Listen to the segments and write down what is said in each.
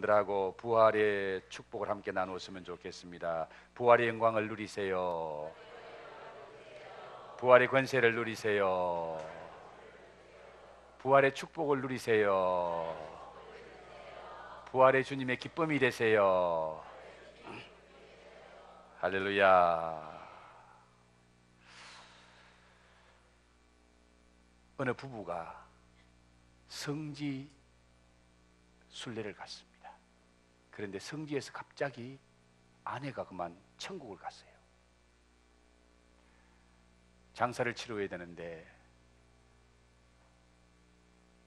여러분들하고 부활의 축복을 함께 나누었으면 좋겠습니다. 부활의 영광을 누리세요. 부활의 권세를 누리세요. 부활의 축복을 누리세요. 부활의 주님의 기쁨이 되세요. 할렐루야. 어느 부부가 성지 순례를 갔습니다. 그런데 성지에서 갑자기 아내가 그만 천국을 갔어요. 장사를 치러야 되는데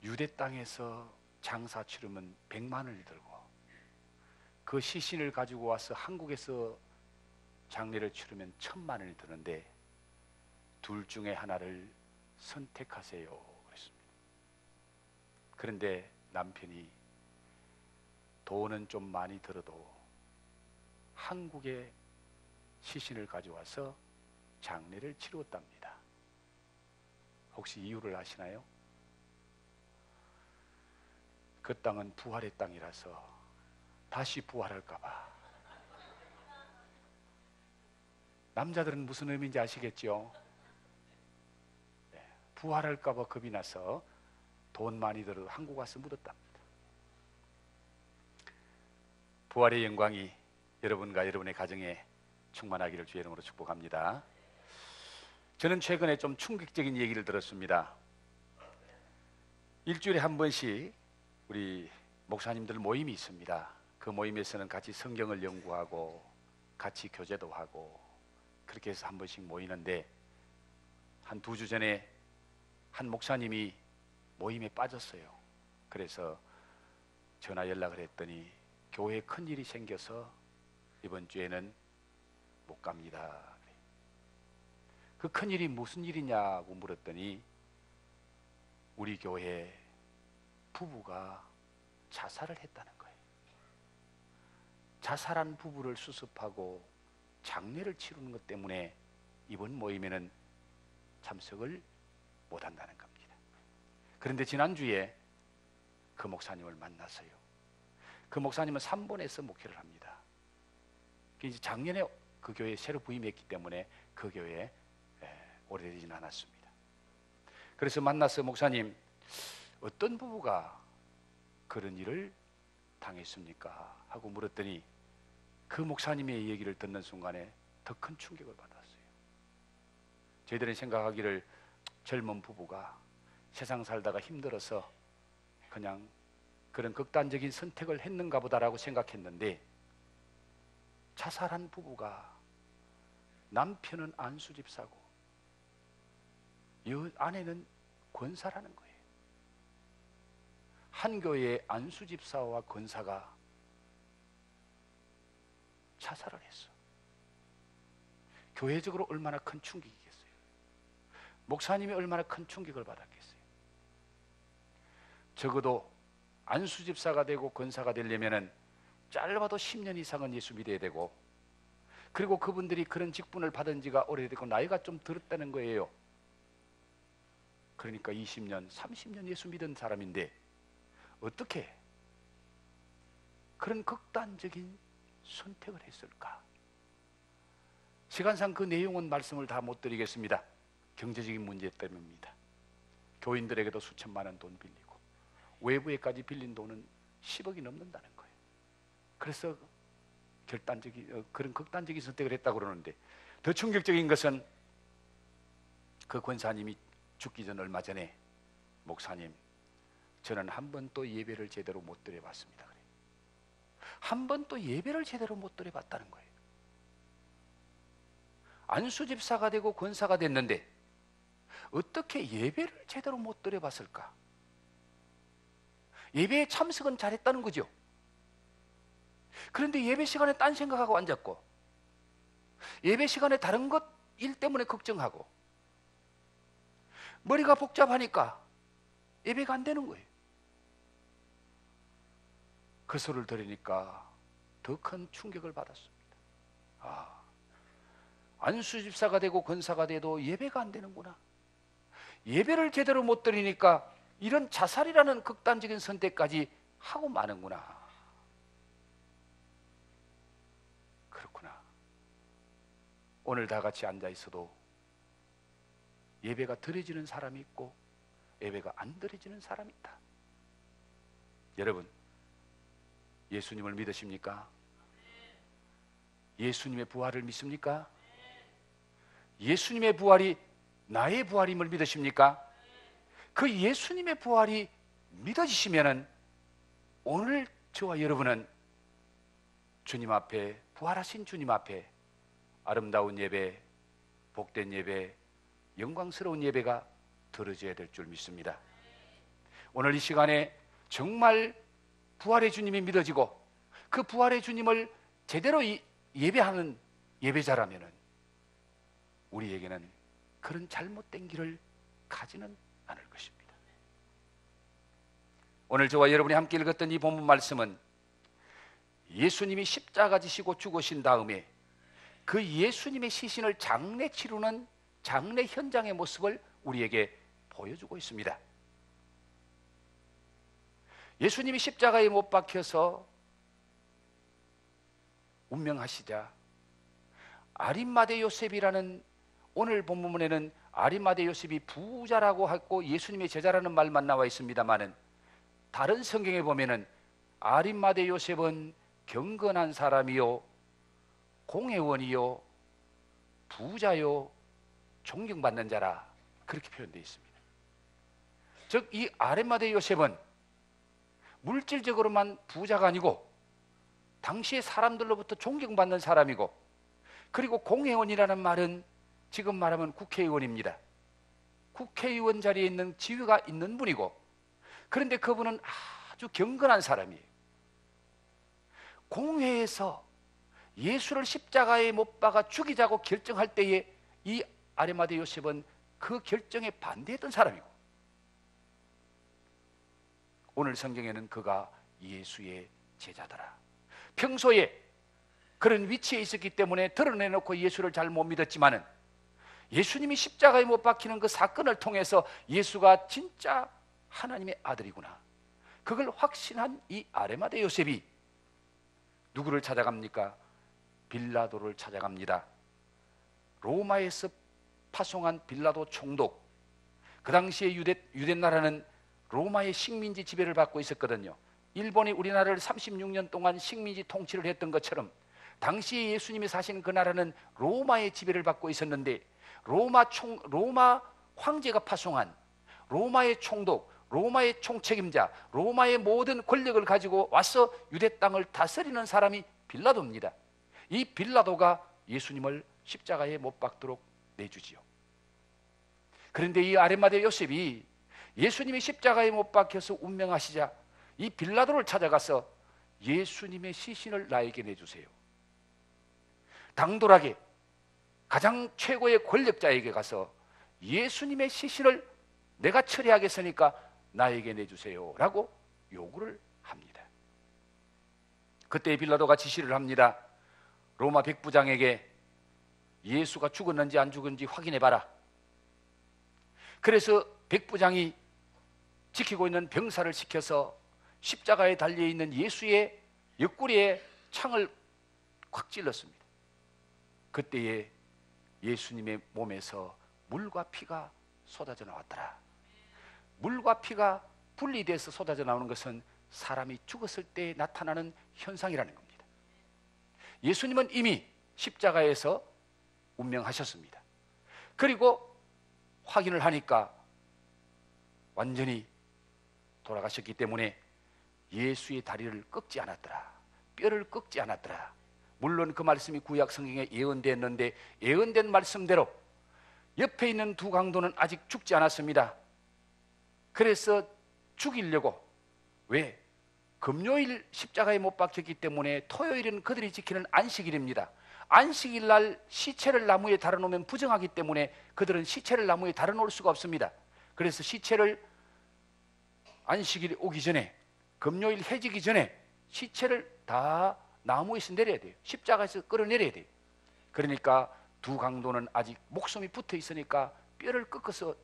유대 땅에서 장사 치르면 100만 원이 들고 그 시신을 가지고 와서 한국에서 장례를 치르면 1000만 원이 드는데 둘 중에 하나를 선택하세요 그랬습니다. 그런데 남편이 돈은 좀 많이 들어도 한국에 시신을 가져와서 장례를 치루었답니다. 혹시 이유를 아시나요? 그 땅은 부활의 땅이라서 다시 부활할까봐. 남자들은 무슨 의미인지 아시겠죠? 네, 부활할까봐 겁이 나서 돈 많이 들어도 한국 와서 묻었답니다. 부활의 영광이 여러분과 여러분의 가정에 충만하기를 주의 이름으로 축복합니다. 저는 최근에 좀 충격적인 얘기를 들었습니다. 일주일에 한 번씩 우리 목사님들 모임이 있습니다. 그 모임에서는 같이 성경을 연구하고 같이 교제도 하고 그렇게 해서 한 번씩 모이는데 한 2주 전에 한 목사님이 모임에 빠졌어요. 그래서 전화 연락을 했더니 교회에 큰일이 생겨서 이번 주에는 못 갑니다. 그 큰일이 무슨 일이냐고 물었더니 우리 교회 부부가 자살을 했다는 거예요. 자살한 부부를 수습하고 장례를 치르는 것 때문에 이번 모임에는 참석을 못 한다는 겁니다. 그런데 지난주에 그 목사님을 만났어요. 그 목사님은 3번에서 목회를 합니다. 이제 작년에 그 교회에 새로 부임했기 때문에 그 교회에 오래되진 않았습니다. 그래서 만나서 목사님, 어떤 부부가 그런 일을 당했습니까? 하고 물었더니 그 목사님의 얘기를 듣는 순간에 더 큰 충격을 받았어요. 저희들은 생각하기를 젊은 부부가 세상 살다가 힘들어서 그냥 그런 극단적인 선택을 했는가 보다라고 생각했는데 자살한 부부가 남편은 안수집사고 아내는 권사라는 거예요. 한 교회의 안수집사와 권사가 자살을 했어. 교회적으로 얼마나 큰 충격이겠어요. 목사님이 얼마나 큰 충격을 받았겠어요. 적어도 안수집사가 되고 권사가 되려면은 짧아도 10년 이상은 예수 믿어야 되고, 그리고 그분들이 그런 직분을 받은 지가 오래되고 나이가 좀 들었다는 거예요. 그러니까 20년, 30년 예수 믿은 사람인데 어떻게 그런 극단적인 선택을 했을까? 시간상 그 내용은 말씀을 다 못 드리겠습니다. 경제적인 문제 때문입니다. 교인들에게도 수천만 원 돈 빌리고 외부에까지 빌린 돈은 10억이 넘는다는 거예요. 그래서 그런 극단적인 선택을 했다고 그러는데, 더 충격적인 것은 그 권사님이 죽기 전 얼마 전에 목사님, 저는 한 번도 예배를 제대로 못 드려봤습니다. 그래. 한 번도 예배를 제대로 못 드려봤다는 거예요. 안수집사가 되고 권사가 됐는데 어떻게 예배를 제대로 못 드려봤을까? 예배에 참석은 잘했다는 거죠. 그런데 예배 시간에 딴 생각하고 앉았고, 예배 시간에 다른 것 일 때문에 걱정하고, 머리가 복잡하니까 예배가 안 되는 거예요. 그 소리를 들으니까 더 큰 충격을 받았습니다. 안수집사가 되고 권사가 돼도 예배가 안 되는구나. 예배를 제대로 못 드리니까 이런 자살이라는 극단적인 선택까지 하고 마는구나. 오늘 다 같이 앉아 있어도 예배가 드려지는 사람이 있고 예배가 안 드려지는 사람이 있다. 여러분, 예수님을 믿으십니까? 예수님의 부활을 믿습니까? 예수님의 부활이 나의 부활임을 믿으십니까? 그 예수님의 부활이 믿어지시면은 오늘 저와 여러분은 주님 앞에, 부활하신 주님 앞에 아름다운 예배, 복된 예배, 영광스러운 예배가 드려져야 될 줄 믿습니다. 오늘 이 시간에 정말 부활의 주님이 믿어지고 그 부활의 주님을 제대로 예배하는 예배자라면은 우리에게는 그런 잘못된 길을 가지는 않을 것입니다. 오늘 저와 여러분이 함께 읽었던 이 본문 말씀은 예수님이 십자가 지시고 죽으신 다음에 그 예수님의 시신을 장례 치르는 장례 현장의 모습을 우리에게 보여주고 있습니다. 예수님이 십자가에 못 박혀서 운명하시자 아림마대 요셉이라는, 오늘 본문에는 아림마대 요셉이 부자라고 하고 예수님의 제자라는 말만 나와 있습니다만은 다른 성경에 보면은 아림마대 요셉은 경건한 사람이요, 공회원이요, 부자요, 존경받는 자라, 그렇게 표현되어 있습니다. 즉 이 아림마대 요셉은 물질적으로만 부자가 아니고 당시의 사람들로부터 존경받는 사람이고, 그리고 공회원이라는 말은 지금 말하면 국회의원입니다. 국회의원 자리에 있는 지위가 있는 분이고, 그런데 그분은 아주 경건한 사람이에요. 공회에서 예수를 십자가에 못 박아 죽이자고 결정할 때에 이 아리마대 요셉은 그 결정에 반대했던 사람이고, 오늘 성경에는 그가 예수의 제자더라. 평소에 그런 위치에 있었기 때문에 드러내놓고 예수를 잘 못 믿었지만은 예수님이 십자가에 못 박히는 그 사건을 통해서 예수가 진짜 하나님의 아들이구나, 그걸 확신한 이 아리마대 요셉이 누구를 찾아갑니까? 빌라도를 찾아갑니다. 로마에서 파송한 빌라도 총독, 그 당시에 유대 나라는 로마의 식민지 지배를 받고 있었거든요. 일본이 우리나라를 36년 동안 식민지 통치를 했던 것처럼 당시에 예수님이 사신 그 나라는 로마의 지배를 받고 있었는데, 로마 황제가 파송한 로마의 총독, 로마의 총책임자, 로마의 모든 권력을 가지고 와서 유대 땅을 다스리는 사람이 빌라도입니다. 이 빌라도가 예수님을 십자가에 못 박도록 내주지요. 그런데 이 아리마대 요셉이 예수님이 십자가에 못 박혀서 운명하시자 이 빌라도를 찾아가서 예수님의 시신을 나에게 내주세요. 당돌하게 가장 최고의 권력자에게 가서 예수님의 시신을 내가 처리하겠으니까 나에게 내주세요 라고 요구를 합니다. 그때 빌라도가 지시를 합니다. 로마 백부장에게 예수가 죽었는지 안 죽었는지 확인해봐라. 그래서 백부장이 지키고 있는 병사를 시켜서 십자가에 달려있는 예수의 옆구리에 창을 콱 찔렀습니다. 그때에 예수님의 몸에서 물과 피가 쏟아져 나왔더라. 물과 피가 분리돼서 쏟아져 나오는 것은 사람이 죽었을 때 나타나는 현상이라는 겁니다. 예수님은 이미 십자가에서 운명하셨습니다. 그리고 확인을 하니까 완전히 돌아가셨기 때문에 예수의 다리를 꺾지 않았더라, 뼈를 꺾지 않았더라. 물론 그 말씀이 구약 성경에 예언됐는데 예언된 말씀대로 옆에 있는 두 강도는 아직 죽지 않았습니다. 그래서 죽이려고, 왜? 금요일 십자가에 못 박혔기 때문에 토요일은 그들이 지키는 안식일입니다. 안식일 날 시체를 나무에 달아놓으면 부정하기 때문에 그들은 시체를 나무에 달아놓을 수가 없습니다. 그래서 시체를 안식일이 오기 전에, 금요일 해지기 전에 시체를 다 나무에서 내려야 돼요. 십자가에서 끌어내려야 돼요. 그러니까 두 강도는 아직 목숨이 붙어 있으니까 뼈를 꺾어서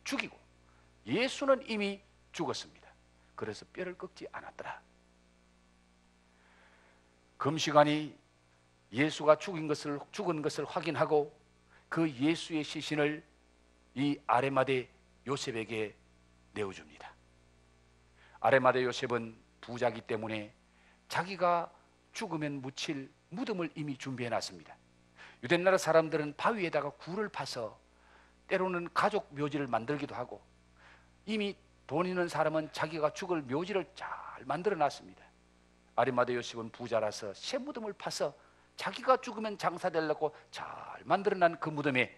죽이고, 예수는 이미 죽었습니다. 그래서 뼈를 꺾지 않았더라. 금시간이 예수가 죽은 것을 확인하고 그 예수의 시신을 이 아레마대 요셉에게 내어줍니다. 아레마대 요셉은 부자기 때문에 자기가 죽으면 묻힐 무덤을 이미 준비해 놨습니다. 유대나라 사람들은 바위에다가 굴을 파서 때로는 가족 묘지를 만들기도 하고, 이미 돈 있는 사람은 자기가 죽을 묘지를 잘 만들어 놨습니다. 아리마대 요셉은 부자라서 새 무덤을 파서 자기가 죽으면 장사되려고 잘 만들어 난 그 무덤에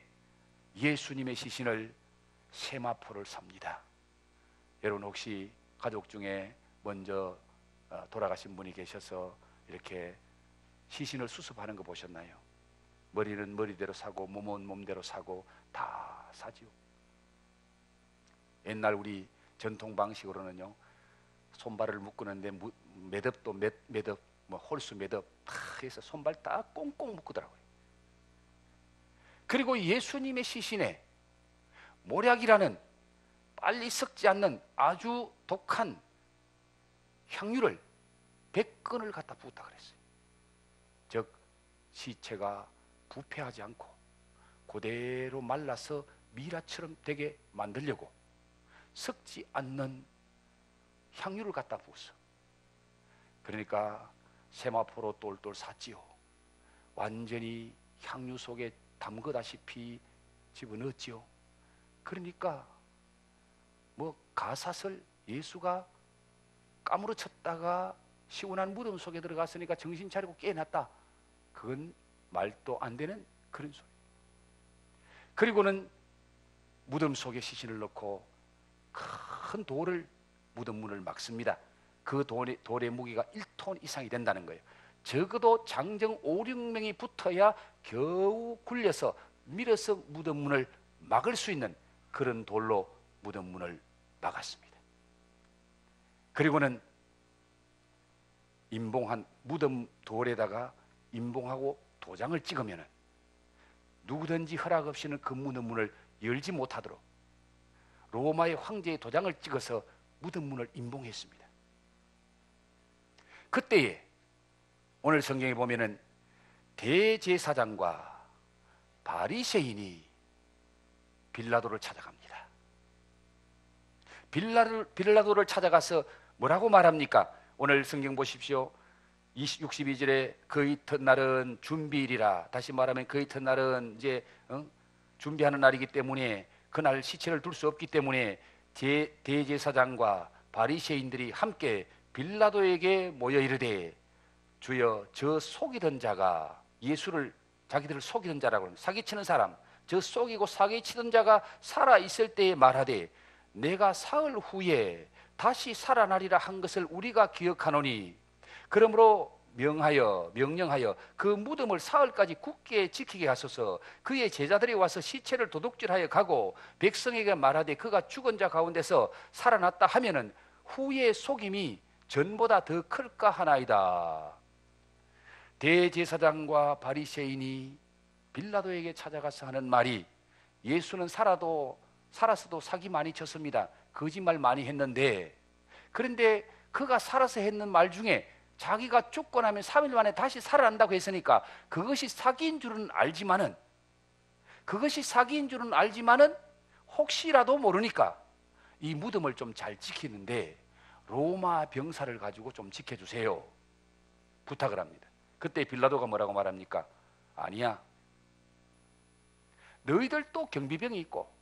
예수님의 시신을 세마포를 삽니다. 여러분 혹시 가족 중에 먼저 돌아가신 분이 계셔서 이렇게 시신을 수습하는 거 보셨나요? 머리는 머리대로 사고 몸은 몸대로 사고 다 사지요. 옛날 우리 전통 방식으로는요, 손발을 묶는데 매듭도 매듭, 홀수 매듭 다 해서 손발 다 꽁꽁 묶더라고요. 그리고 예수님의 시신에 모략이라는 빨리 썩지 않는 아주 독한 향유를 100건을 갖다 부었다 그랬어요. 즉 시체가 부패하지 않고 그대로 말라서 미라처럼 되게 만들려고 썩지 않는 향유를 갖다 부었어. 그러니까 세마포로 똘똘 샀지요. 완전히 향유 속에 담그다시피 집어넣었지요. 그러니까 가사슬 예수가 까무러쳤다가 시원한 무덤 속에 들어갔으니까 정신 차리고 깨어났다, 그건 말도 안 되는 그런 소리. 그리고는 무덤 속에 시신을 넣고 큰 돌을 무덤 문을 막습니다. 그 돌의 무게가 1톤 이상이 된다는 거예요. 적어도 장정 5, 6명이 붙어야 겨우 굴려서 밀어서 무덤 문을 막을 수 있는 그런 돌로 무덤 문을 막았습니다. 그리고는 임봉한 무덤 돌에다가 임봉하고 도장을 찍으면 누구든지 허락 없이는 그 무덤 문을 열지 못하도록 로마의 황제의 도장을 찍어서 무덤 문을 임봉했습니다. 그때에 오늘 성경에 보면은 대제사장과 바리새인이 빌라도를 찾아갑니다. 빌라도를 찾아가서 뭐라고 말합니까? 오늘 성경 보십시오. 62절에 그 이튿날은 준비일이라, 다시 말하면 그 이튿날은 이제 준비하는 날이기 때문에 그날 시체를 둘 수 없기 때문에 대제사장과 바리새인들이 함께 빌라도에게 모여 이르되, 주여, 저 속이던 자가, 예수를 자기들을 속이던 자라고 사기치는 사람, 저 속이고 사기치던 자가 살아있을 때에 말하되 내가 사흘 후에 다시 살아나리라 한 것을 우리가 기억하노니, 그러므로 명령하여 그 무덤을 사흘까지 굳게 지키게 하소서. 그의 제자들이 와서 시체를 도둑질하여 가고 백성에게 말하되 그가 죽은 자 가운데서 살아났다 하면은 후의 속임이 전보다 더 클까 하나이다. 대제사장과 바리새인이 빌라도에게 찾아가서 하는 말이, 예수는 살았어도 사기 많이 쳤습니다. 거짓말 많이 했는데, 그런데 그가 살아서 했는 말 중에 자기가 죽고 나면 3일 만에 다시 살아난다고 했으니까 그것이 사기인 줄은 알지만은 혹시라도 모르니까 이 무덤을 좀 잘 지키는데 로마 병사를 가지고 좀 지켜주세요, 부탁을 합니다. 그때 빌라도가 뭐라고 말합니까? 아니야, 너희들도 경비병이 있고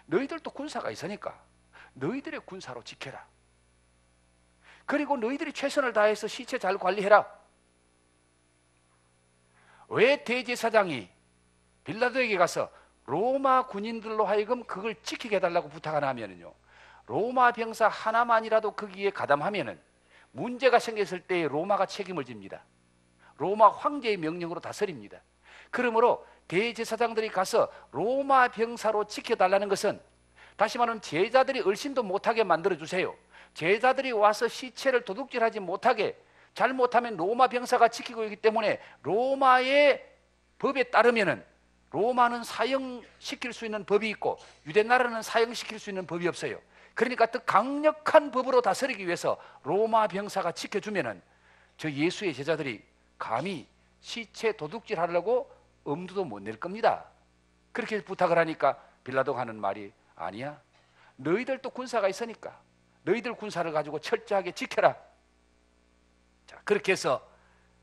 너희들도 군사가 있으니까 너희들의 군사로 지켜라. 그리고 너희들이 최선을 다해서 시체 잘 관리해라. 왜 대제사장이 빌라도에게 가서 로마 군인들로 하여금 그걸 지키게 해달라고 부탁하나 하면요, 로마 병사 하나만이라도 거기에 가담하면은 문제가 생겼을 때 로마가 책임을 집니다. 로마 황제의 명령으로 다스립니다. 그러므로 대제사장들이 가서 로마 병사로 지켜달라는 것은, 다시 말하면 제자들이 얼씬도 못하게 만들어주세요. 제자들이 와서 시체를 도둑질하지 못하게, 잘못하면 로마 병사가 지키고 있기 때문에 로마의 법에 따르면은 로마는 사형시킬 수 있는 법이 있고 유대 나라는 사형시킬 수 있는 법이 없어요. 그러니까 더 강력한 법으로 다스리기 위해서 로마 병사가 지켜주면은 저 예수의 제자들이 감히 시체 도둑질 하려고 엄두도 못 낼 겁니다. 그렇게 부탁을 하니까 빌라도가 하는 말이 아니야. 너희들도 군사가 있으니까 너희들 군사를 가지고 철저하게 지켜라. 자, 그렇게 해서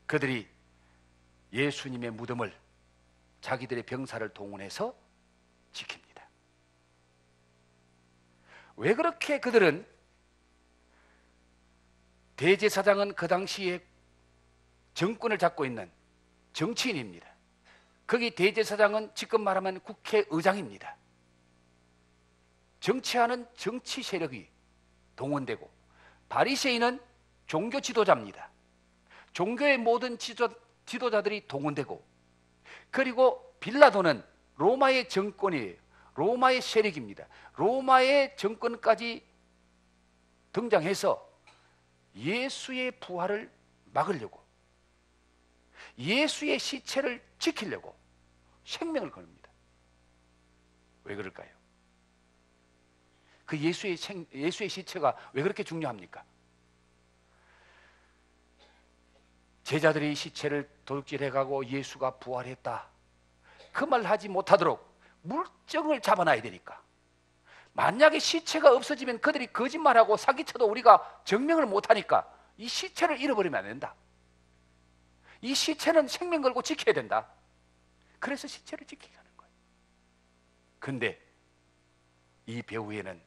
그들이 예수님의 무덤을 자기들의 병사를 동원해서 지킵니다. 왜 그렇게 그들은, 대제사장은 그 당시에 정권을 잡고 있는 정치인입니다. 거기 대제사장은 지금 말하면 국회의장입니다. 정치하는 정치 세력이 동원되고, 바리새인은 종교 지도자입니다. 종교의 모든 지도자들이 동원되고, 그리고 빌라도는 로마의 정권이에요. 로마의 세력입니다. 로마의 정권까지 등장해서 예수의 부활을 막으려고, 예수의 시체를 지키려고 생명을 거닙니다. 왜 그럴까요? 그 예수의 시체가 왜 그렇게 중요합니까? 제자들이 시체를 도둑질해가고 예수가 부활했다, 그 말 하지 못하도록 물증을 잡아놔야 되니까. 만약에 시체가 없어지면 그들이 거짓말하고 사기쳐도 우리가 증명을 못하니까 이 시체를 잃어버리면 안 된다. 이 시체는 생명 걸고 지켜야 된다. 그래서 시체를 지키게 하는 거예요. 근데 이 배후에는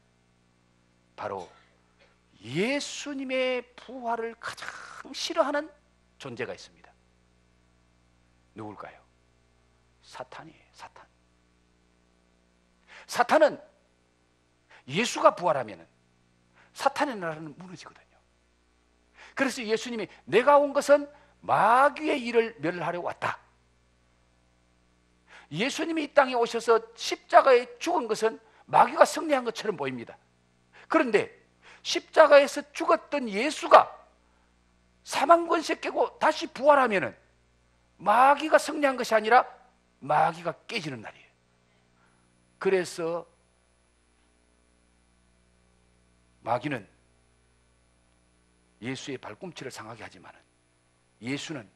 바로 예수님의 부활을 가장 싫어하는 존재가 있습니다. 누굴까요? 사탄이에요. 사탄. 사탄은 예수가 부활하면 사탄의 나라는 무너지거든요. 그래서 예수님이 내가 온 것은 마귀의 일을 멸하려고 왔다. 예수님이 이 땅에 오셔서 십자가에 죽은 것은 마귀가 승리한 것처럼 보입니다. 그런데 십자가에서 죽었던 예수가 사망 권세 깨고 다시 부활하면은 마귀가 승리한 것이 아니라 마귀가 깨지는 날이에요. 그래서 마귀는 예수의 발꿈치를 상하게 하지만 예수는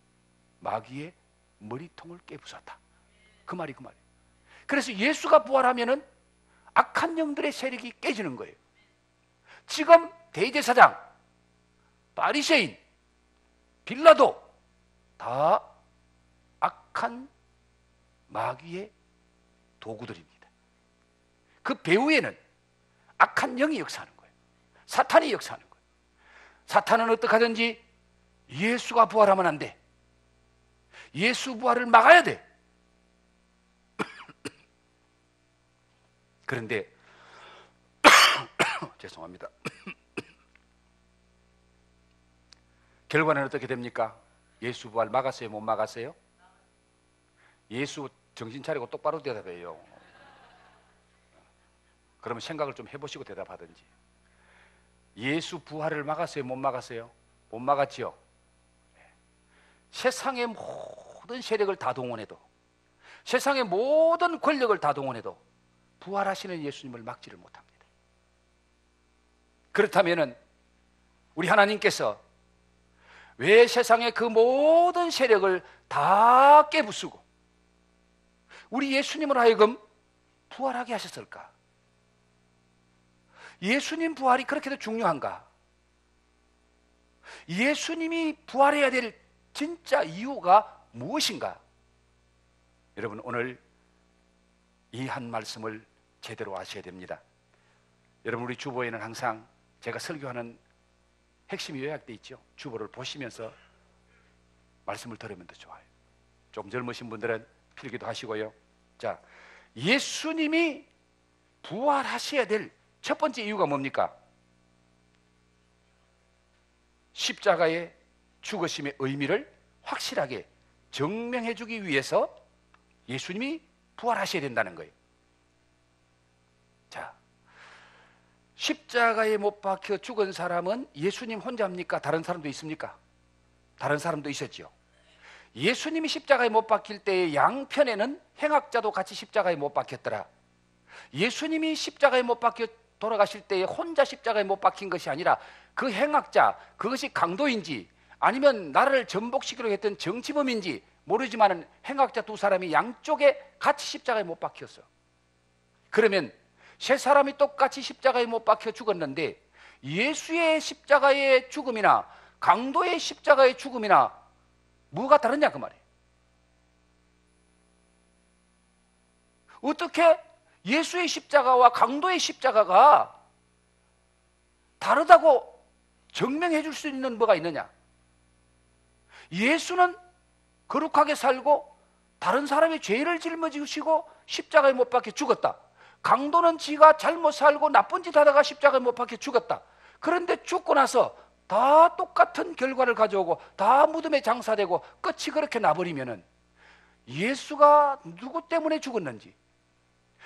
마귀의 머리통을 깨부쉈다. 그 말이 그 말이에요. 그래서 예수가 부활하면은 악한 영들의 세력이 깨지는 거예요. 지금 대제사장, 바리새인, 빌라도 다 악한 마귀의 도구들입니다. 그 배후에는 악한 영이 역사하는 거예요. 사탄이 역사하는 거예요. 사탄은 어떻게 하든지 예수가 부활하면 안 돼. 예수 부활을 막아야 돼. 그런데 죄송합니다. 결과는 어떻게 됩니까? 예수 부활 막았어요? 못 막았어요? 예수 정신 차리고 똑바로 대답해요. 그러면 생각을 좀 해보시고 대답하든지. 예수 부활을 막았어요? 못 막았어요? 못 막았지요? 세상의 모든 세력을 다 동원해도, 세상의 모든 권력을 다 동원해도 부활하시는 예수님을 막지를 못합니다. 그렇다면 우리 하나님께서 왜 세상의 그 모든 세력을 다 깨부수고 우리 예수님을 하여금 부활하게 하셨을까? 예수님 부활이 그렇게도 중요한가? 예수님이 부활해야 될 진짜 이유가 무엇인가? 여러분, 오늘 이 한 말씀을 제대로 아셔야 됩니다. 여러분, 우리 주보에는 항상 제가 설교하는 핵심이 요약되어 있죠. 주보를 보시면서 말씀을 들으면 더 좋아요. 좀 젊으신 분들은 필기도 하시고요. 자, 예수님이 부활하셔야 될 첫 번째 이유가 뭡니까? 십자가의 죽으심의 의미를 확실하게 증명해 주기 위해서 예수님이 부활하셔야 된다는 거예요. 자, 십자가에 못 박혀 죽은 사람은 예수님 혼자입니까? 다른 사람도 있습니까? 다른 사람도 있었죠. 예수님이 십자가에 못 박힐 때의 양편에는 행악자도 같이 십자가에 못 박혔더라. 예수님이 십자가에 못 박혀 돌아가실 때에 혼자 십자가에 못 박힌 것이 아니라 그 행악자, 그것이 강도인지 아니면 나라를 전복시키려고 했던 정치범인지 모르지만 행악자 두 사람이 양쪽에 같이 십자가에 못 박혔어. 그러면 세 사람이 똑같이 십자가에 못 박혀 죽었는데 예수의 십자가의 죽음이나 강도의 십자가의 죽음이나 뭐가 다르냐 그 말이에요. 어떻게 예수의 십자가와 강도의 십자가가 다르다고 증명해 줄 수 있는 뭐가 있느냐? 예수는 거룩하게 살고 다른 사람의 죄를 짊어지시고 십자가에 못 박혀 죽었다. 강도는 지가 잘못 살고 나쁜 짓 하다가 십자가에 못 박혀 죽었다. 그런데 죽고 나서 다 똑같은 결과를 가져오고 다 무덤에 장사되고 끝이 그렇게 나버리면은 예수가 누구 때문에 죽었는지,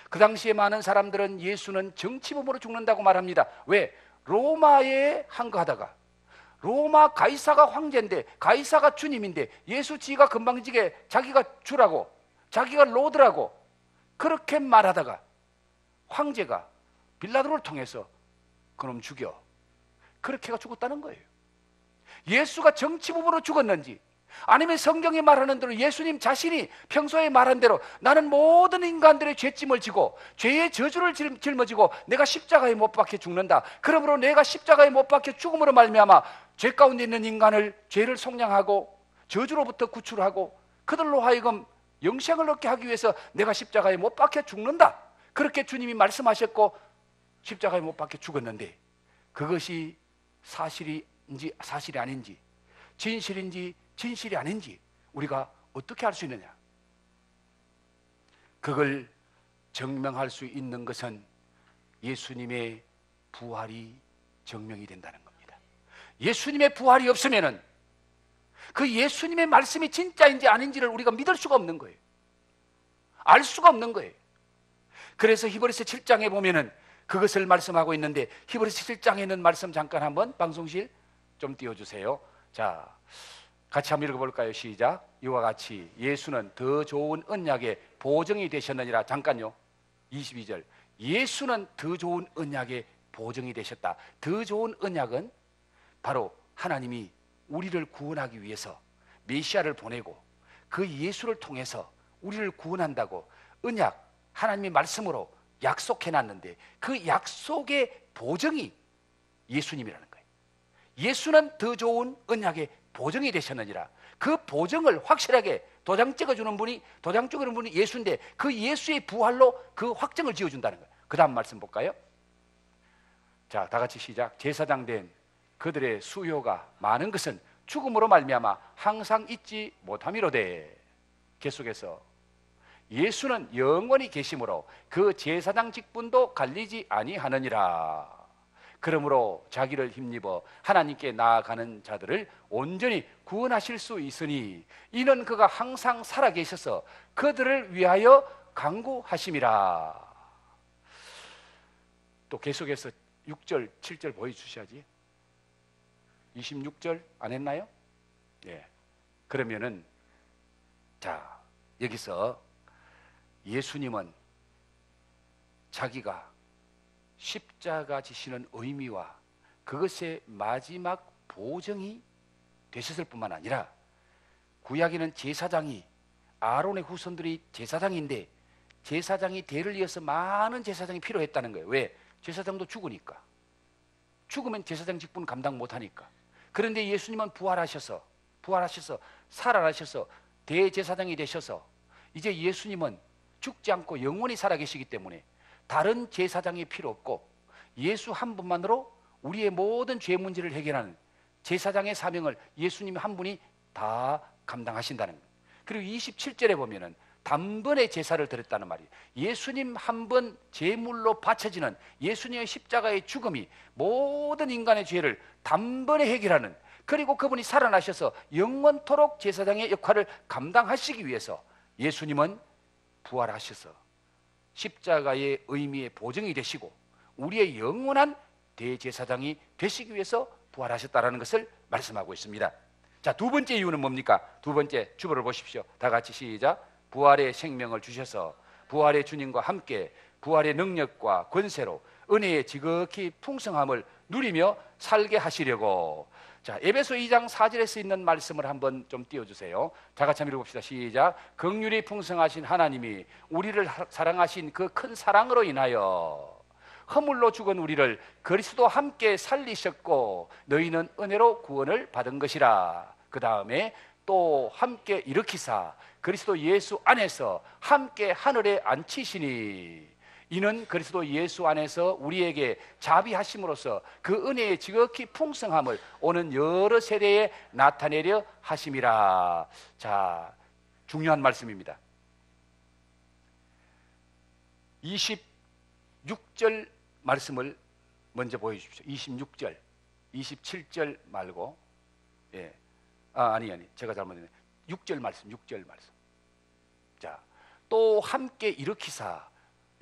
그 당시에 많은 사람들은 예수는 정치범으로 죽는다고 말합니다. 왜? 로마에 항거하다가, 로마 가이사가 황제인데 가이사가 주님인데 예수 지가 금방지게 자기가 주라고, 자기가 로드라고 그렇게 말하다가 황제가 빌라도를 통해서 그놈 죽여, 그렇게 해가 죽었다는 거예요. 예수가 정치범으로 죽었는지, 아니면 성경이 말하는 대로 예수님 자신이 평소에 말한 대로 나는 모든 인간들의 죄짐을 지고 죄의 저주를 짊어지고 내가 십자가에 못 박혀 죽는다. 그러므로 내가 십자가에 못 박혀 죽음으로 말미암아 죄 가운데 있는 인간을 죄를 속량하고 저주로부터 구출하고 그들로 하여금 영생을 얻게 하기 위해서 내가 십자가에 못 박혀 죽는다. 그렇게 주님이 말씀하셨고 십자가에 못 박혀 죽었는데 그것이 사실인지 사실이 아닌지, 진실인지 진실이 아닌지 우리가 어떻게 알 수 있느냐? 그걸 증명할 수 있는 것은 예수님의 부활이 증명이 된다는 겁니다. 예수님의 부활이 없으면은 그 예수님의 말씀이 진짜인지 아닌지를 우리가 믿을 수가 없는 거예요. 알 수가 없는 거예요. 그래서 히브리서 7장에 보면은 그것을 말씀하고 있는데, 히브리서 7장에 있는 말씀 잠깐 한번 방송실 좀 띄워주세요. 자, 같이 한번 읽어볼까요? 시작. 이와 같이 예수는 더 좋은 언약의 보증이 되셨느니라. 잠깐요. 22절. 예수는 더 좋은 언약의 보증이 되셨다. 더 좋은 언약은 바로 하나님이 우리를 구원하기 위해서 메시아를 보내고 그 예수를 통해서 우리를 구원한다고 언약, 하나님의 말씀으로 약속해놨는데 그 약속의 보증이 예수님이라는 거예요. 예수는 더 좋은 언약의 보증이 되셨느니라. 그 보증을 확실하게 도장 찍어주는 분이 예수인데 그 예수의 부활로 그 확정을 지어준다는 거예요. 그 다음 말씀 볼까요? 자, 다 같이 시작. 제사장 된 그들의 수요가 많은 것은 죽음으로 말미암아 항상 잊지 못함이로되. 계속해서 예수는 영원히 계심으로 그 제사장 직분도 갈리지 아니하느니라. 그러므로 자기를 힘입어 하나님께 나아가는 자들을 온전히 구원하실 수 있으니 이는 그가 항상 살아계셔서 그들을 위하여 간구하심이라. 또 계속해서 6절, 7절 보여주셔야지. 26절 안 했나요? 예. 그러면은 자, 여기서 예수님은 자기가 십자가 지시는 의미와 그것의 마지막 보정이 되셨을 뿐만 아니라 구약에는 제사장이, 아론의 후손들이 제사장인데 제사장이 대를 이어서 많은 제사장이 필요했다는 거예요. 왜? 제사장도 죽으니까. 죽으면 제사장 직분 감당 못하니까. 그런데 예수님은 부활하셔서 살아나셔서 대제사장이 되셔서 이제 예수님은 죽지 않고 영원히 살아계시기 때문에 다른 제사장이 필요 없고 예수 한 분만으로 우리의 모든 죄 문제를 해결하는 제사장의 사명을 예수님 한 분이 다 감당하신다는 거예요. 그리고 27절에 보면은 단번에 제사를 드렸다는 말이에요. 예수님 한 번 제물로 바쳐지는 예수님의 십자가의 죽음이 모든 인간의 죄를 단번에 해결하는, 그리고 그분이 살아나셔서 영원토록 제사장의 역할을 감당하시기 위해서 예수님은 부활하셔서 십자가의 의미의 보증이 되시고 우리의 영원한 대제사장이 되시기 위해서 부활하셨다는 것을 말씀하고 있습니다. 자, 두 번째 이유는 뭡니까? 두 번째 주보를 보십시오. 다 같이 시작. 부활의 생명을 주셔서 부활의 주님과 함께 부활의 능력과 권세로 은혜의 지극히 풍성함을 누리며 살게 하시려고. 자, 에베소 2장 4절에 써 있는 말씀을 한번 좀 띄워주세요. 다 같이 한번 읽어봅시다. 시작. 긍휼이 풍성하신 하나님이 우리를 사랑하신 그 큰 사랑으로 인하여 허물로 죽은 우리를 그리스도와 함께 살리셨고 너희는 은혜로 구원을 받은 것이라. 그 다음에 또 함께 일으키사 그리스도 예수 안에서 함께 하늘에 앉히시니 이는 그리스도 예수 안에서 우리에게 자비하심으로써 그 은혜의 지극히 풍성함을 오는 여러 세대에 나타내려 하심이라. 자, 중요한 말씀입니다. 26절 말씀을 먼저 보여주십시오. 26절, 27절 말고, 예, 아니, 제가 잘못했네. 6절 말씀, 6절 말씀. 자, 또 함께 일으키사.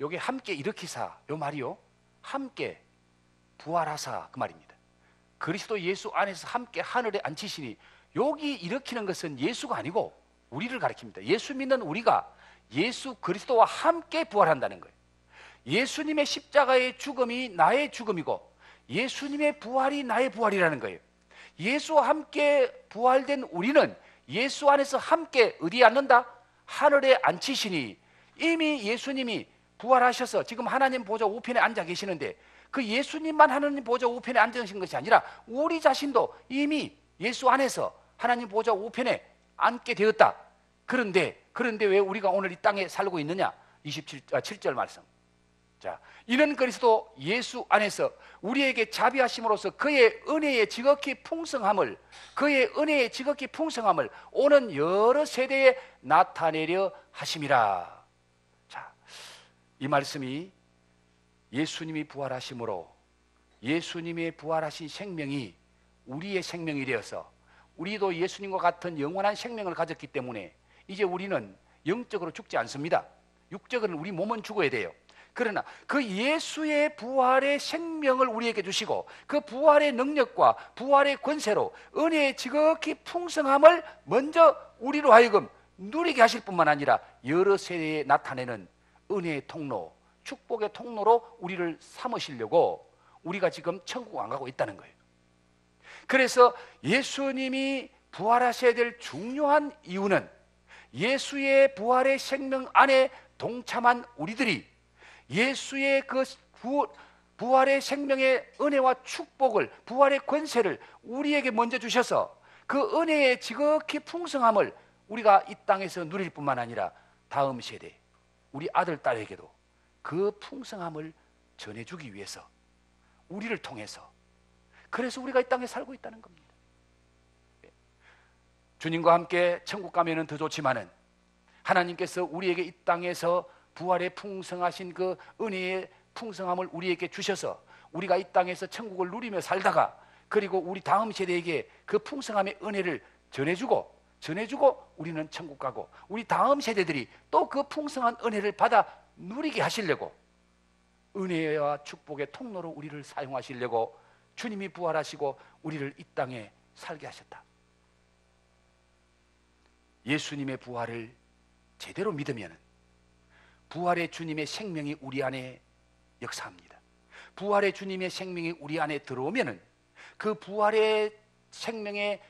요게 함께 일으키사, 요 말이요, 함께 부활하사, 그 말입니다. 그리스도 예수 안에서 함께 하늘에 앉히시니, 여기 일으키는 것은 예수가 아니고 우리를 가리킵니다. 예수 믿는 우리가 예수 그리스도와 함께 부활한다는 거예요. 예수님의 십자가의 죽음이 나의 죽음이고 예수님의 부활이 나의 부활이라는 거예요. 예수와 함께 부활된 우리는 예수 안에서 함께 어디에 앉는다? 하늘에 앉히시니, 이미 예수님이 부활하셔서 지금 하나님 보좌 우편에 앉아 계시는데, 그 예수님만 하나님 보좌 우편에 앉아 계신 것이 아니라 우리 자신도 이미 예수 안에서 하나님 보좌 우편에 앉게 되었다. 그런데 왜 우리가 오늘 이 땅에 살고 있느냐? 7절 말씀. 자, 이는 그리스도 예수 안에서 우리에게 자비하심으로써 그의 은혜의 지극히 풍성함을 오는 여러 세대에 나타내려 하심이라. 이 말씀이 예수님이 부활하심으로 예수님의 부활하신 생명이 우리의 생명이 되어서 우리도 예수님과 같은 영원한 생명을 가졌기 때문에 이제 우리는 영적으로 죽지 않습니다. 육적으로는 우리 몸은 죽어야 돼요. 그러나 그 예수의 부활의 생명을 우리에게 주시고 그 부활의 능력과 부활의 권세로 은혜의 지극히 풍성함을 먼저 우리로 하여금 누리게 하실 뿐만 아니라 여러 세대에 나타내는 은혜의 통로, 축복의 통로로 우리를 삼으시려고 우리가 지금 천국 안 가고 있다는 거예요. 그래서 예수님이 부활하셔야 될 중요한 이유는 예수의 부활의 생명 안에 동참한 우리들이 예수의 그 부활의 생명의 은혜와 축복을, 부활의 권세를 우리에게 먼저 주셔서 그 은혜의 지극히 풍성함을 우리가 이 땅에서 누릴 뿐만 아니라 다음 세대, 우리 아들, 딸에게도 그 풍성함을 전해주기 위해서 우리를 통해서, 그래서 우리가 이 땅에 살고 있다는 겁니다. 주님과 함께 천국 가면은 더 좋지만은 하나님께서 우리에게 이 땅에서 부활의 풍성하신 그 은혜의 풍성함을 우리에게 주셔서 우리가 이 땅에서 천국을 누리며 살다가 그리고 우리 다음 세대에게 그 풍성함의 은혜를 전해주고 우리는 천국 가고 우리 다음 세대들이 또 그 풍성한 은혜를 받아 누리게 하시려고 은혜와 축복의 통로로 우리를 사용하시려고 주님이 부활하시고 우리를 이 땅에 살게 하셨다. 예수님의 부활을 제대로 믿으면 부활의 주님의 생명이 우리 안에 역사합니다. 부활의 주님의 생명이 우리 안에 들어오면 그 부활의 생명의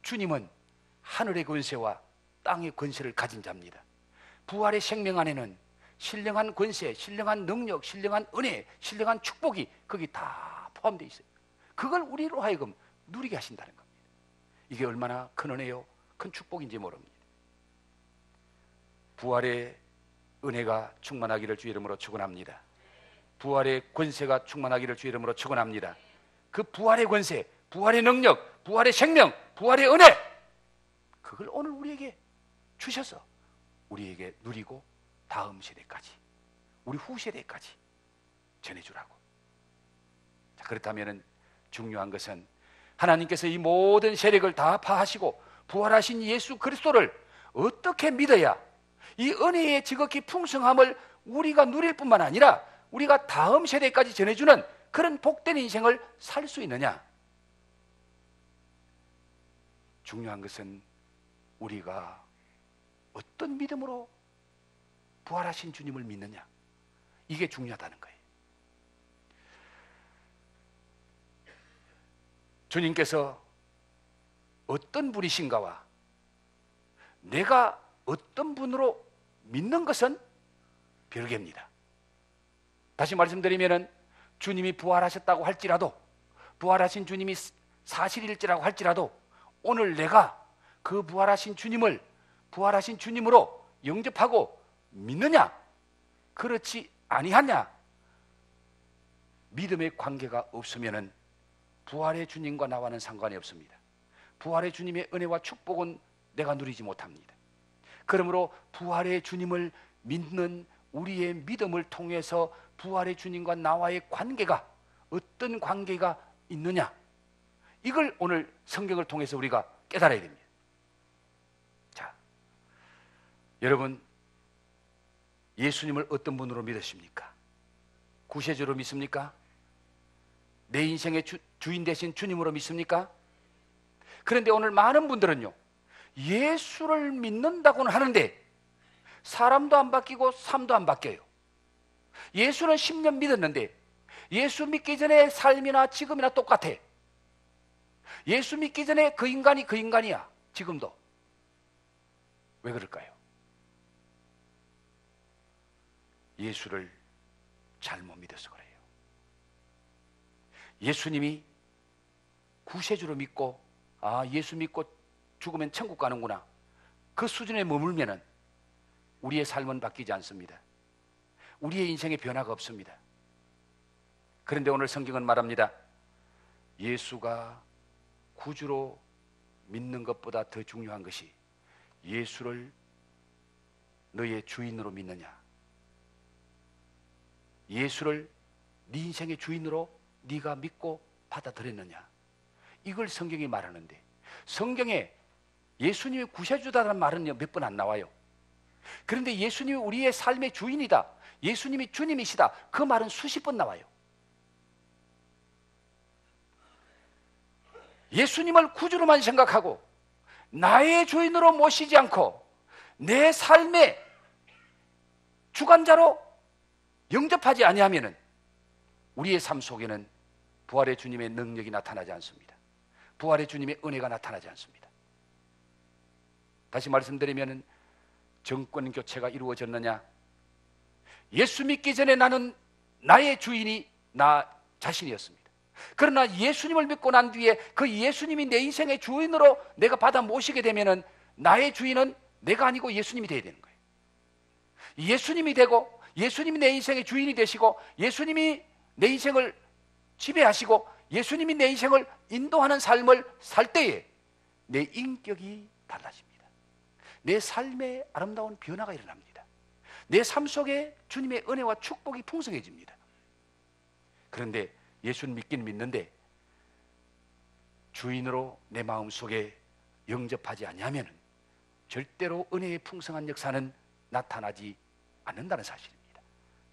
주님은 하늘의 권세와 땅의 권세를 가진 자입니다. 부활의 생명 안에는 신령한 권세, 신령한 능력, 신령한 은혜, 신령한 축복이 거기 다 포함되어 있어요. 그걸 우리로 하여금 누리게 하신다는 겁니다. 이게 얼마나 큰 은혜요, 큰 축복인지 모릅니다. 부활의 은혜가 충만하기를 주 이름으로 축원합니다. 부활의 권세가 충만하기를 주 이름으로 축원합니다. 그 부활의 권세, 부활의 능력, 부활의 생명, 부활의 은혜, 그걸 오늘 우리에게 주셔서 우리에게 누리고 다음 세대까지, 우리 후세대까지 전해주라고. 자, 그렇다면 중요한 것은 하나님께서 이 모든 세력을 다 파하시고 부활하신 예수 그리스도를 어떻게 믿어야 이 은혜의 지극히 풍성함을 우리가 누릴 뿐만 아니라 우리가 다음 세대까지 전해주는 그런 복된 인생을 살 수 있느냐? 중요한 것은 우리가 어떤 믿음으로 부활하신 주님을 믿느냐, 이게 중요하다는 거예요. 주님께서 어떤 분이신가와 내가 어떤 분으로 믿는 것은 별개입니다. 다시 말씀드리면은 주님이 부활하셨다고 할지라도, 부활하신 주님이 사실일지라고 할지라도, 오늘 내가 그 부활하신 주님을 부활하신 주님으로 영접하고 믿느냐, 그렇지 아니하냐, 믿음의 관계가 없으면은 부활의 주님과 나와는 상관이 없습니다. 부활의 주님의 은혜와 축복은 내가 누리지 못합니다. 그러므로 부활의 주님을 믿는 우리의 믿음을 통해서 부활의 주님과 나와의 관계가 어떤 관계가 있느냐, 이걸 오늘 성경을 통해서 우리가 깨달아야 됩니다. 자, 여러분, 예수님을 어떤 분으로 믿으십니까? 구세주로 믿습니까? 내 인생의 주인 되신 주님으로 믿습니까? 그런데 오늘 많은 분들은요, 예수를 믿는다고는 하는데 사람도 안 바뀌고 삶도 안 바뀌어요. 예수는 10년 믿었는데 예수 믿기 전에 삶이나 지금이나 똑같아. 예수 믿기 전에 그 인간이 그 인간이야, 지금도. 왜 그럴까요? 예수를 잘못 믿어서 그래요. 예수님이 구세주로 믿고, 아, 예수 믿고 죽으면 천국 가는구나, 그 수준에 머물면은 우리의 삶은 바뀌지 않습니다. 우리의 인생에 변화가 없습니다. 그런데 오늘 성경은 말합니다. 예수가 구주로 믿는 것보다 더 중요한 것이 예수를 너의 주인으로 믿느냐, 예수를 네 인생의 주인으로 네가 믿고 받아들였느냐, 이걸 성경이 말하는데, 성경에 예수님이 구세주다라는 말은 몇 번 안 나와요. 그런데 예수님이 우리의 삶의 주인이다, 예수님이 주님이시다, 그 말은 수십 번 나와요. 예수님을 구주로만 생각하고 나의 주인으로 모시지 않고 내 삶의 주관자로 영접하지 아니하면은 우리의 삶 속에는 부활의 주님의 능력이 나타나지 않습니다. 부활의 주님의 은혜가 나타나지 않습니다. 다시 말씀드리면 정권 교체가 이루어졌느냐? 예수 믿기 전에 나는 나의 주인이 나 자신이었습니다. 그러나 예수님을 믿고 난 뒤에 그 예수님이 내 인생의 주인으로 내가 받아 모시게 되면은 나의 주인은 내가 아니고 예수님이 되어야 되는 거예요. 예수님이 되고 예수님이 내 인생의 주인이 되시고 예수님이 내 인생을 지배하시고 예수님이 내 인생을 인도하는 삶을 살 때에 내 인격이 달라집니다. 내 삶에 아름다운 변화가 일어납니다. 내 삶 속에 주님의 은혜와 축복이 풍성해집니다. 그런데 예수는 믿긴 믿는데 주인으로 내 마음속에 영접하지 아니하면 절대로 은혜의 풍성한 역사는 나타나지 않는다는 사실입니다.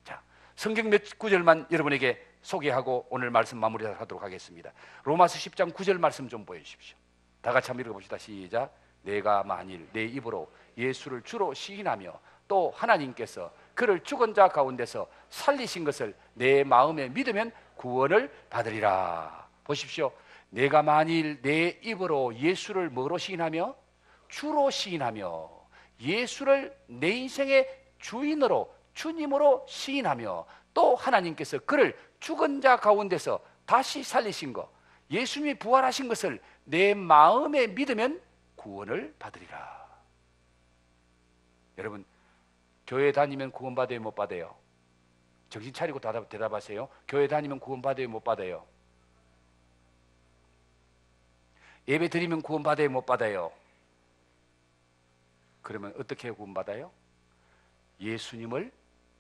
자, 성경 몇 구절만 여러분에게 소개하고 오늘 말씀 마무리하도록 하겠습니다. 로마서 10장 9절 말씀 좀 보여주십시오. 다 같이 한번 읽어봅시다. 시작. 내가 만일 내 입으로 예수를 주로 시인하며 또 하나님께서 그를 죽은 자 가운데서 살리신 것을 내 마음에 믿으면 구원을 받으리라. 보십시오. 내가 만일 내 입으로 예수를 뭐로 시인하며? 주로 시인하며 예수를 내 인생의 주인으로 주님으로 시인하며 또 하나님께서 그를 죽은 자 가운데서 다시 살리신 것, 예수님이 부활하신 것을 내 마음에 믿으면 구원을 받으리라. 여러분, 교회 다니면 구원 받아요, 못 받아요? 정신 차리고 대답하세요. 교회 다니면 구원 받아요, 못 받아요? 예배 드리면 구원 받아요, 못 받아요? 그러면 어떻게 구원 받아요? 예수님을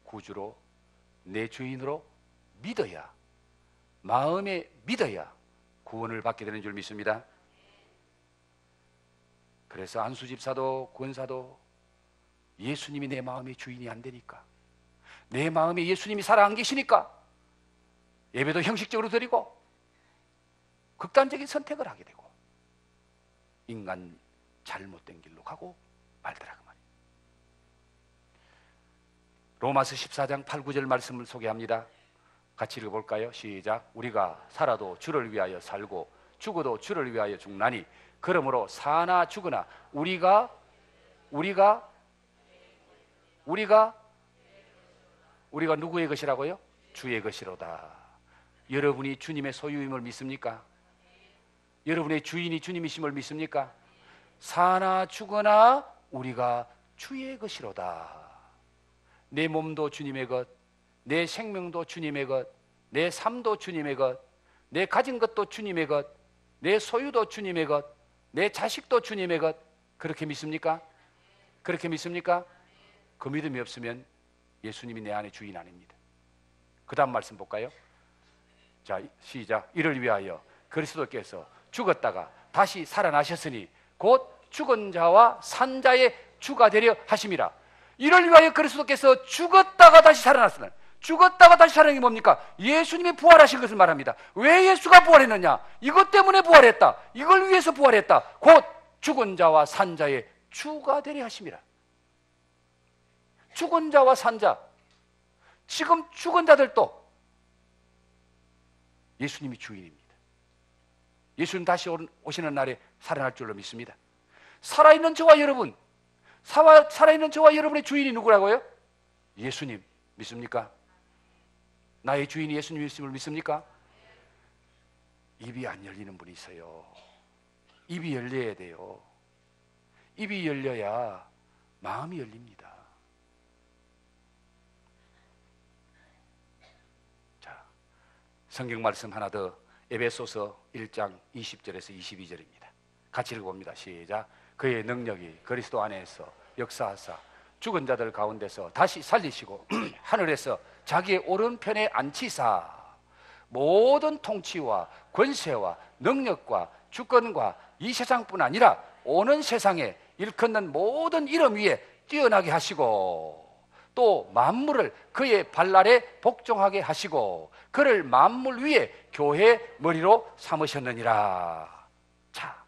구주로 내 주인으로 믿어야, 마음에 믿어야 구원을 받게 되는 줄 믿습니다. 그래서 안수 집사도 권사도 예수님이 내 마음의 주인이 안 되니까, 내 마음에 예수님이 살아 안 계시니까 예배도 형식적으로 드리고 극단적인 선택을 하게 되고 인간 잘못된 길로 가고 말더라 그 말이에요. 로마서 14장 8, 9절 말씀을 소개합니다. 같이 읽어볼까요? 시작. 우리가 살아도 주를 위하여 살고 죽어도 주를 위하여 죽나니 그러므로 사나 죽으나 우리가 누구의 것이라고요? 주의 것이로다. 여러분이 주님의 소유임을 믿습니까? 여러분의 주인이 주님이심을 믿습니까? 사나 죽으나 우리가 주의 것이로다. 내 몸도 주님의 것, 내 생명도 주님의 것, 내 삶도 주님의 것, 내 가진 것도 주님의 것, 내 소유도 주님의 것, 내 자식도 주님의 것. 그렇게 믿습니까? 그렇게 믿습니까? 그 믿음이 없으면 예수님이 내 안의 주인 아닙니다. 그 다음 말씀 볼까요? 자, 시작. 이를 위하여 그리스도께서 죽었다가 다시 살아나셨으니 곧 죽은 자와 산 자의 주가 되려 하심이라. 이를 위하여 그리스도께서 죽었다가 다시 살아났으나, 죽었다가 다시 살아난 게 뭡니까? 예수님이 부활하신 것을 말합니다. 왜 예수가 부활했느냐? 이것 때문에 부활했다. 이걸 위해서 부활했다. 곧 죽은 자와 산 자의 주가 되려 하심이라. 죽은 자와 산 자, 지금 죽은 자들도 예수님이 주인입니다. 예수님 다시 오시는 날에 살아날 줄로 믿습니다. 살아있는 저와 여러분, 살아있는 저와 여러분의 주인이 누구라고요? 예수님. 믿습니까? 나의 주인이 예수님이심을 믿습니까? 입이 안 열리는 분이 있어요. 입이 열려야 돼요. 입이 열려야 마음이 열립니다. 자, 성경 말씀 하나 더, 에베소서 1장 20절에서 22절입니다. 같이 읽어봅니다. 시작. 그의 능력이 그리스도 안에서 역사하사 죽은 자들 가운데서 다시 살리시고 하늘에서 자기의 오른편에 앉히사 모든 통치와 권세와 능력과 주권과 이 세상뿐 아니라 오는 세상에 일컫는 모든 이름 위에 뛰어나게 하시고 또 만물을 그의 발 아래 복종하게 하시고 그를 만물 위에 교회의 머리로 삼으셨느니라. 자,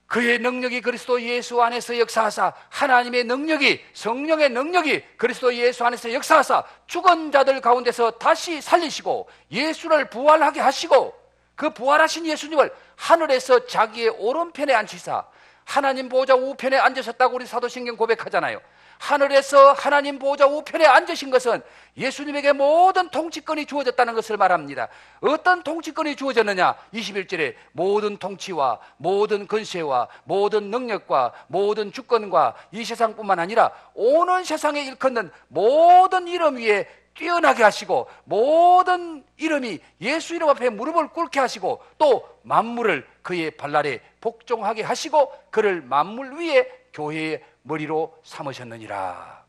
그의 능력이 그리스도 예수 안에서 역사하사 하나님의 능력이, 성령의 능력이 그리스도 예수 안에서 역사하사 죽은 자들 가운데서 다시 살리시고 예수를 부활하게 하시고 그 부활하신 예수님을 하늘에서 자기의 오른편에 앉히사 하나님 보호자 우편에 앉으셨다고 우리 사도신경 고백하잖아요. 하늘에서 하나님 보호자 우편에 앉으신 것은 예수님에게 모든 통치권이 주어졌다는 것을 말합니다. 어떤 통치권이 주어졌느냐? 21절에 모든 통치와 모든 권세와 모든 능력과 모든 주권과 이 세상뿐만 아니라 오는 세상에 일컫는 모든 이름 위에 뛰어나게 하시고 모든 이름이 예수 이름 앞에 무릎을 꿇게 하시고 또 만물을 그의 발 아래 복종하게 하시고 그를 만물 위에 교회의 머리로 삼으셨느니라.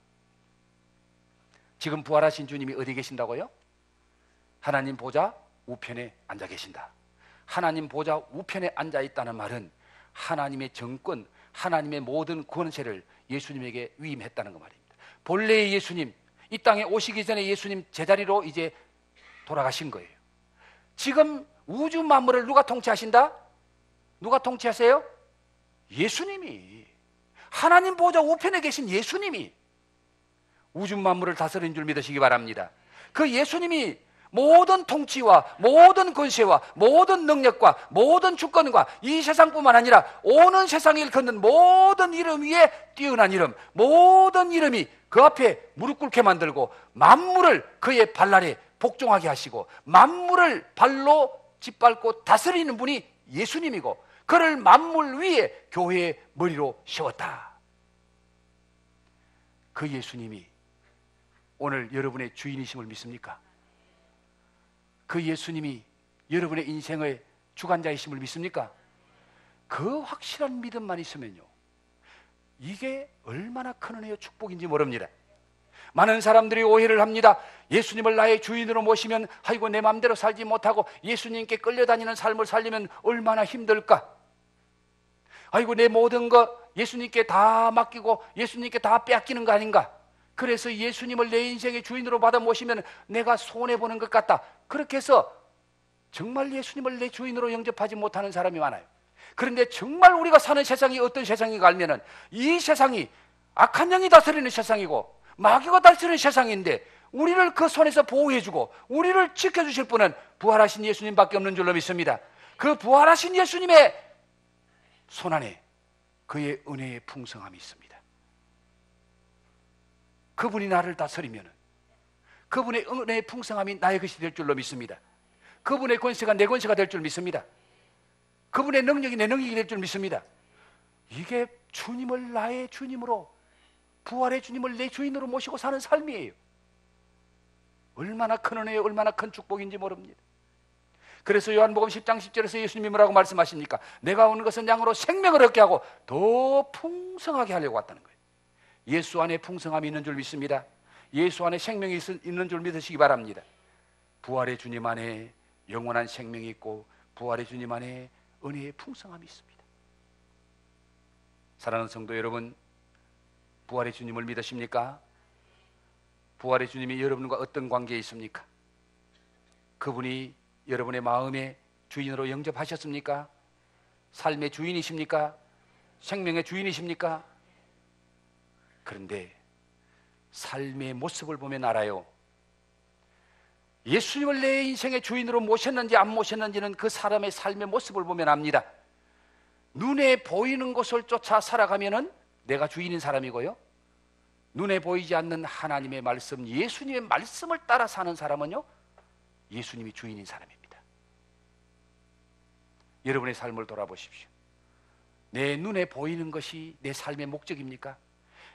지금 부활하신 주님이 어디 계신다고요? 하나님 보좌 우편에 앉아 계신다. 하나님 보좌 우편에 앉아 있다는 말은 하나님의 정권, 하나님의 모든 권세를 예수님에게 위임했다는 거 말입니다. 본래의 예수님, 이 땅에 오시기 전에 예수님 제자리로 이제 돌아가신 거예요. 지금 우주 만물을 누가 통치하신다? 누가 통치하세요? 예수님이. 하나님 보좌 우편에 계신 예수님이 우주 만물을 다스리는 줄 믿으시기 바랍니다. 그 예수님이 모든 통치와 모든 권세와 모든 능력과 모든 주권과 이 세상뿐만 아니라 오는 세상에 일컫는 모든 이름 위에 뛰어난 이름, 모든 이름이 그 앞에 무릎 꿇게 만들고 만물을 그의 발 아래 복종하게 하시고 만물을 발로 짓밟고 다스리는 분이 예수님이고 그를 만물 위에 교회의 머리로 세웠다. 그 예수님이 오늘 여러분의 주인이심을 믿습니까? 그 예수님이 여러분의 인생의 주관자이심을 믿습니까? 그 확실한 믿음만 있으면요, 이게 얼마나 큰 은혜요 축복인지 모릅니다. 많은 사람들이 오해를 합니다. 예수님을 나의 주인으로 모시면 아이고 내 마음대로 살지 못하고 예수님께 끌려다니는 삶을 살려면 얼마나 힘들까? 아이고 내 모든 것 예수님께 다 맡기고 예수님께 다 빼앗기는 거 아닌가? 그래서 예수님을 내 인생의 주인으로 받아 모시면 내가 손해보는 것 같다. 그렇게 해서 정말 예수님을 내 주인으로 영접하지 못하는 사람이 많아요. 그런데 정말 우리가 사는 세상이 어떤 세상인가 알면은 이 세상이 악한 영이 다스리는 세상이고 마귀가 다스리는 세상인데 우리를 그 손에서 보호해주고 우리를 지켜주실 분은 부활하신 예수님밖에 없는 줄로 믿습니다. 그 부활하신 예수님의 손안에 그의 은혜의 풍성함이 있습니다. 그분이 나를 다스리면 그분의 은혜의 풍성함이 나의 것이 될 줄로 믿습니다. 그분의 권세가 내 권세가 될 줄 믿습니다. 그분의 능력이 내 능력이 될 줄 믿습니다. 이게 주님을 나의 주님으로, 부활의 주님을 내 주인으로 모시고 사는 삶이에요. 얼마나 큰 은혜요, 얼마나 큰 축복인지 모릅니다. 그래서 요한복음 10장 10절에서 예수님이 뭐라고 말씀하십니까? 내가 오는 것은 양으로 생명을 얻게 하고 더 풍성하게 하려고 왔다는 거예요. 예수 안에 풍성함이 있는 줄 믿습니다. 예수 안에 생명이 있는 줄 믿으시기 바랍니다. 부활의 주님 안에 영원한 생명이 있고 부활의 주님 안에 은혜의 풍성함이 있습니다. 사랑하는 성도 여러분, 부활의 주님을 믿으십니까? 부활의 주님이 여러분과 어떤 관계에 있습니까? 그분이 여러분의 마음의 주인으로 영접하셨습니까? 삶의 주인이십니까? 생명의 주인이십니까? 그런데 삶의 모습을 보면 알아요. 예수님을 내 인생의 주인으로 모셨는지 안 모셨는지는 그 사람의 삶의 모습을 보면 압니다. 눈에 보이는 것을 쫓아 살아가면은 내가 주인인 사람이고요, 눈에 보이지 않는 하나님의 말씀, 예수님의 말씀을 따라 사는 사람은요, 예수님이 주인인 사람입니다. 여러분의 삶을 돌아보십시오. 내 눈에 보이는 것이 내 삶의 목적입니까?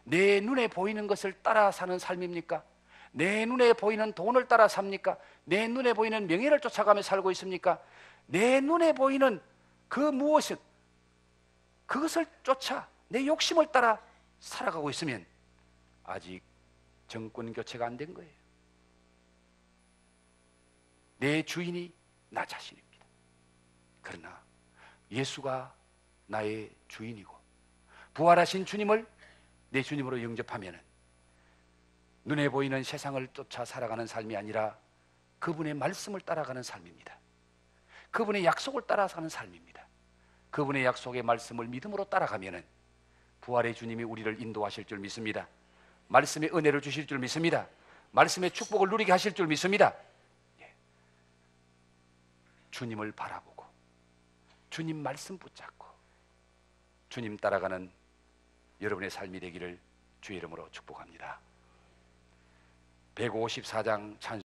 내 눈에 보이는 것을 따라 사는 삶입니까? 내 눈에 보이는 돈을 따라 삽니까? 내 눈에 보이는 명예를 쫓아가며 살고 있습니까? 내 눈에 보이는 그 무엇은 그것을 쫓아 내 욕심을 따라 살아가고 있으면 아직 정권 교체가 안 된 거예요. 내 주인이 나 자신입니다. 그러나 예수가 나의 주인이고 부활하신 주님을 내 주님으로 영접하면 눈에 보이는 세상을 쫓아 살아가는 삶이 아니라 그분의 말씀을 따라가는 삶입니다. 그분의 약속을 따라 사는 삶입니다. 그분의 약속의 말씀을 믿음으로 따라가면 부활의 주님이 우리를 인도하실 줄 믿습니다. 말씀의 은혜를 주실 줄 믿습니다. 말씀의 축복을 누리게 하실 줄 믿습니다. 주님을 바라보고 주님 말씀 붙잡고 주님 따라가는 여러분의 삶이 되기를 주의 이름으로 축복합니다. 154장 찬